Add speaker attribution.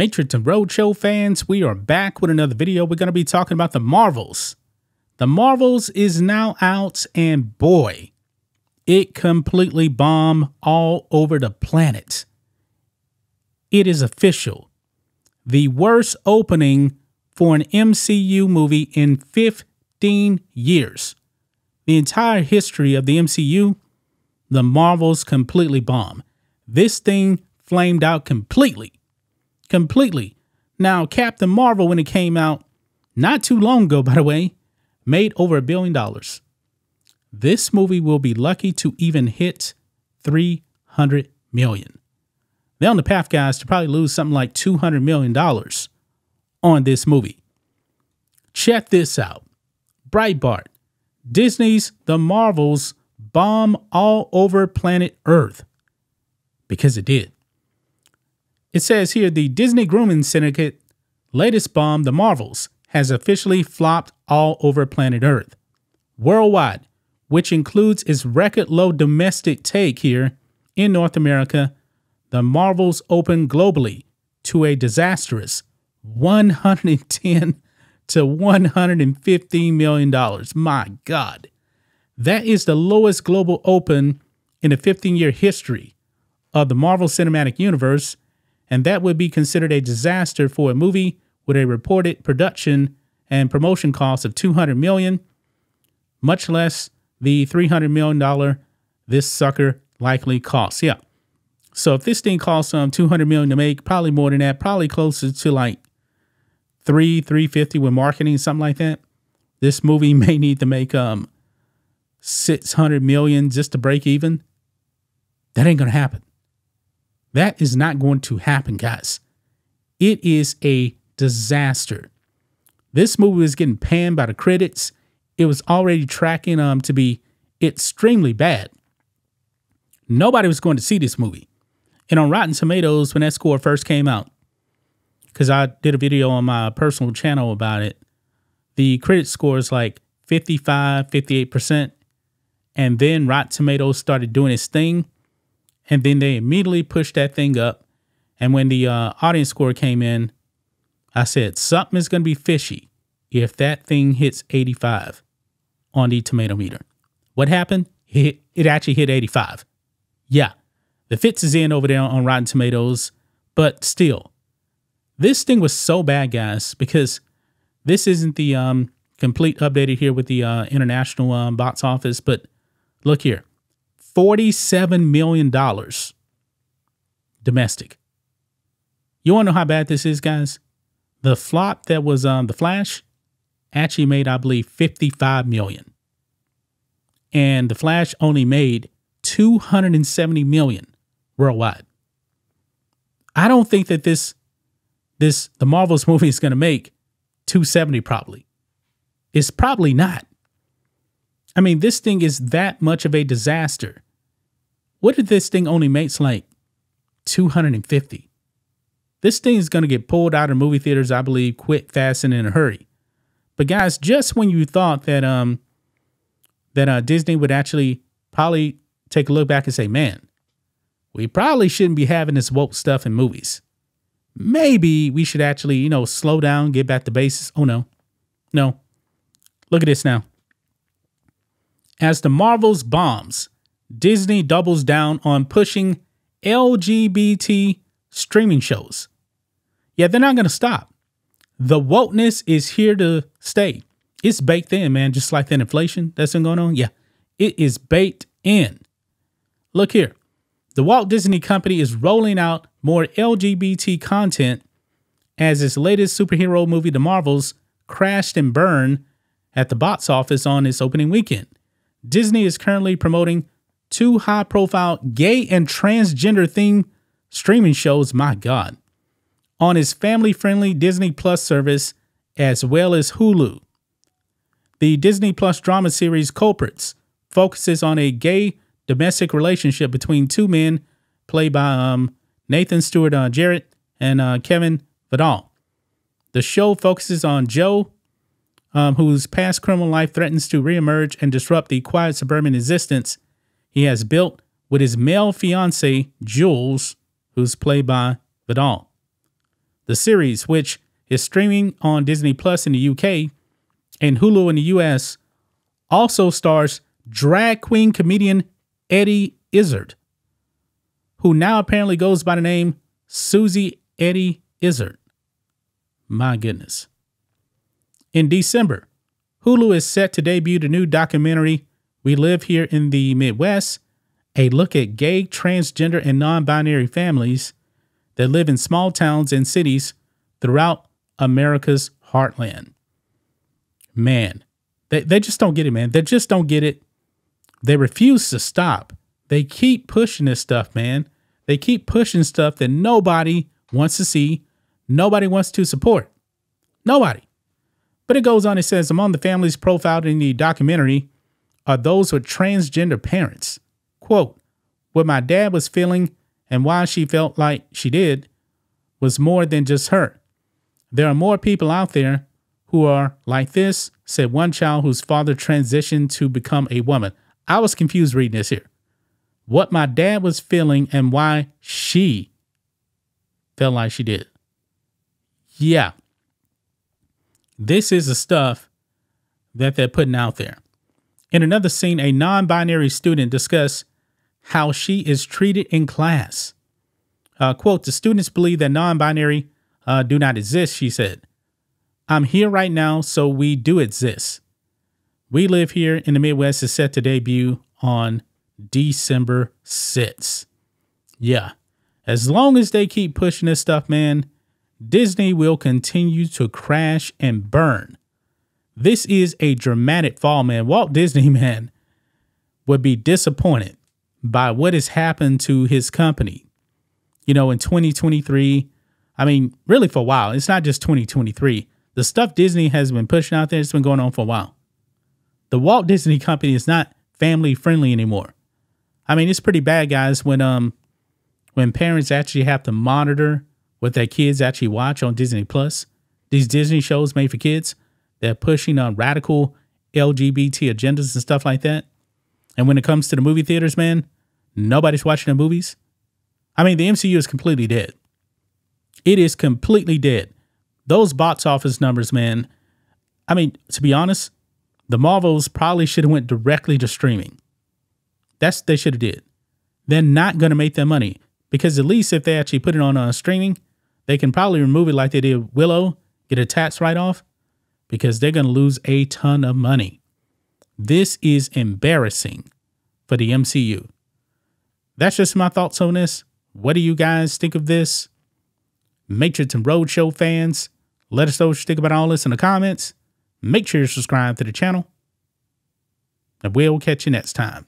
Speaker 1: Matrix and Roadshow fans, we are back with another video. We're going to be talking about the Marvels. The Marvels is now out, and boy, it completely bombed all over the planet. It is official. The worst opening for an MCU movie in 15 years. The entire history of the MCU, the Marvels completely bombed. This thing flamed out completely. Now, Captain Marvel, when it came out, not too long ago, by the way, made over $1 billion. This movie will be lucky to even hit $300 million. They're on the path, guys, to probably lose something like $200 million on this movie. Check this out. Breitbart. Disney's The Marvels bomb all over planet Earth. Because it did. It says here, the Disney grooming syndicate latest bomb, The Marvels, has officially flopped all over planet Earth. Worldwide, which includes its record low domestic take here in North America, The Marvels opened globally to a disastrous $110 to $115 million. My God. That is the lowest global open in the 15-year history of the Marvel Cinematic Universe, and that would be considered a disaster for a movie with a reported production and promotion cost of $200 million, much less the $300 million this sucker likely costs. Yeah. So if this thing costs $200 million to make, probably more than that, probably closer to like $350 with marketing, something like that. This movie may need to make $600 million just to break even. That ain't gonna happen. That is not going to happen, guys. It is a disaster. This movie was getting panned by the critics. It was already tracking to be extremely bad. Nobody was going to see this movie. And on Rotten Tomatoes, when that score first came out, because I did a video on my personal channel about it, the critic score is like 55, 58%. And then Rotten Tomatoes started doing its thing. And then they immediately pushed that thing up. And when the audience score came in, I said, something is going to be fishy if that thing hits 85 on the tomato meter. What happened? It actually hit 85. Yeah, the fits is in over there on Rotten Tomatoes. But still, this thing was so bad, guys, because this isn't the complete updated here with the international box office. But look here. $47 million domestic. You want to know how bad this is, guys? The flop that was The Flash actually made, I believe, $55 million. And The Flash only made $270 million worldwide. I don't think that the Marvels movie is going to make $270 probably. It's probably not. I mean, this thing is that much of a disaster. What if this thing only makes like 250? This thing is going to get pulled out of movie theaters, I believe, quick, fast, and in a hurry. But guys, just when you thought that Disney would actually probably take a look back and say, man, we probably shouldn't be having this woke stuff in movies. Maybe we should actually, slow down, get back to basics. Oh, no. No. Look at this now. As the Marvels bombs, Disney doubles down on pushing LGBT streaming shows. Yeah, they're not going to stop. The wokeness is here to stay. It's baked in, man, just like that inflation that's been going on. Yeah, it is baked in. Look here. The Walt Disney Company is rolling out more LGBT content as its latest superhero movie, The Marvels, crashed and burned at the box office on its opening weekend. Disney is currently promoting 2 high-profile gay and transgender themed streaming shows, my God, on its family-friendly Disney Plus service as well as Hulu. The Disney Plus drama series Culprits focuses on a gay domestic relationship between 2 men played by Nathan Stewart Jarrett and Kevin Vidal. The show focuses on Joe, whose past criminal life threatens to reemerge and disrupt the quiet suburban existence he has built with his male fiancée, Jules, who's played by Vidal. The series, which is streaming on Disney Plus in the UK and Hulu in the US, also stars drag queen comedian Eddie Izzard, who now apparently goes by the name Susie Eddie Izzard. My goodness. In December, Hulu is set to debut the new documentary, We Live Here in the Midwest, a look at gay, transgender, and non-binary families that live in small towns and cities throughout America's heartland. Man, they just don't get it, man. They just don't get it. They refuse to stop. They keep pushing this stuff, man. They keep pushing stuff that nobody wants to see, nobody wants to support. Nobody. But it goes on, it says, among the families profiled in the documentary are those with transgender parents. Quote, what my dad was feeling and why she felt like she did was more than just her. There are more people out there who are like this, said one child whose father transitioned to become a woman. I was confused reading this here. What my dad was feeling and why she felt like she did. Yeah. This is the stuff that they're putting out there. In another scene, a non-binary student discussed how she is treated in class. Quote, the students believe that non-binary do not exist, she said. I'm here right now, so we do exist. We Live Here in the Midwest is set to debut on December 6th. Yeah. As long as they keep pushing this stuff, man, Disney will continue to crash and burn. This is a dramatic fall, man. Walt Disney, man, would be disappointed by what has happened to his company. You know, in 2023, I mean, really for a while. It's not just 2023. The stuff Disney has been pushing out there, it's been going on for a while. The Walt Disney Company is not family friendly anymore. I mean, it's pretty bad, guys, when parents actually have to monitor what their kids actually watch on Disney Plus. These Disney shows made for kids, they're pushing on radical LGBT agendas and stuff like that. And when it comes to the movie theaters, man, nobody's watching the movies. I mean, the MCU is completely dead. It is completely dead. Those box office numbers, man. I mean, to be honest, the Marvels probably should have went directly to streaming. That's what they should have did. They're not going to make their money because at least if they actually put it on streaming, they can probably remove it like they did Willow, get a tax write-off, because they're going to lose a ton of money. This is embarrassing for the MCU. That's just my thoughts on this. What do you guys think of this? Matrix and Roadshow fans, let us know what you think about all this in the comments. Make sure you subscribe to the channel. And we'll catch you next time.